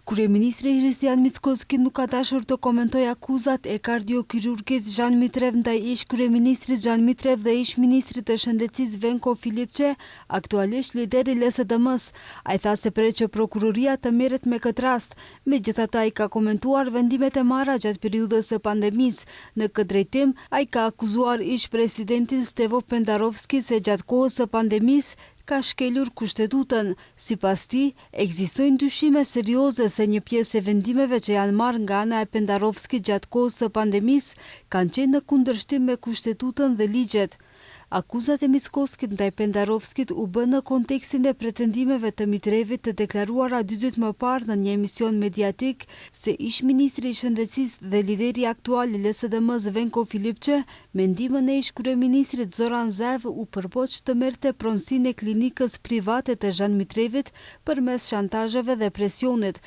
Kryeministri Hristian Mickoski nuk ka dashur të komentojë akuzat e kardiokirurgit Zhan Mitrev ndaj ish kryeministrit Zhan Mitrev dhe ish ministrit të shëndetësisë Venko Filipçe, aktualisht lideri i LSDM-s. Ai tha se pret që prokuroria të merret me këtë rast. Megjithatë, ai ka komentuar vendimet e marra gjatë periudhës së pandemisë. Në këtë drejtim, ai ka akuzuar ish presidentin Stevo Pendarovski se gjatë kohës së pandemisë ka shkelur kushtetutën. Sipas tij, ekzistojnë dyshime serioze se një pjesë e vendimeve që janë marrë nga ana e Pendarovskit gjatë kohës së pandemisë kanë qenë në kundërshtim me kushtetutën dhe ligjet. Akuzat e Mickoskit ndaj Pendarovskit u bën në kontekstin e pretendimeve të Mitrevit të deklaruara 2 ditë më parë në një emision mediatik se ish ministri i shëndetësisë dhe lideri aktual i LSDM-s Venko Filipçe, me ndihmën e ish kryeministrit Zoran Zaev u përpoq të merrte pronësinë e klinikës private të Zhan Mitrevit përmes shantazheve dhe presionit.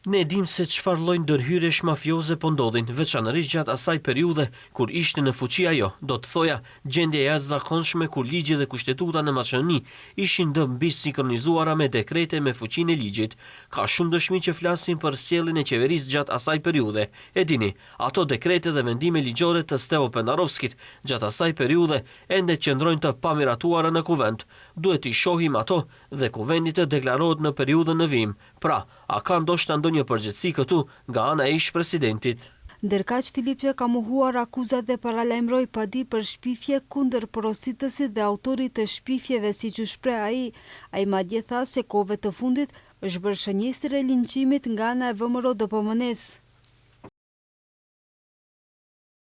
Ne dim se çfarë lloj ndërhyrjesh mafioze po ndodhin, veçanërisht gjatë asaj periudhe kur ishte në fuqi ajo, do të thoja, gjendje e jashtëzakonshme kur ligji dhe kushtetuta në Maqedoni ishin mbi sinkronizuara me dekrete me fuqinë e ligjit. Ka shumë dëshmi që flasin për sjelljen e qeverisë gjatë asaj periudhe. E dini, ato dekrete dhe vendime ligjore të Stevo Pendarovskit gjatë asaj periudhe ende qëndrojnë të pamiratuara në kuvend. Duhet i shohim ato dhe kuvendi të deklarohet në periudhën në vim. Pra, a ka ndoshta ndonjë përgjegjësi këtu nga ana e ish presidentit? Ndërkaq Filipçe ka mohuar akuzat dhe paralajmëroi padi për shpifje kundër porositësit dhe autorit të shpifjeve, siç u shpreh ai. Ai madje tha se kohëve të fundit është bërë shënjestër e linçimit nga ana e VMRO-DPMN-s.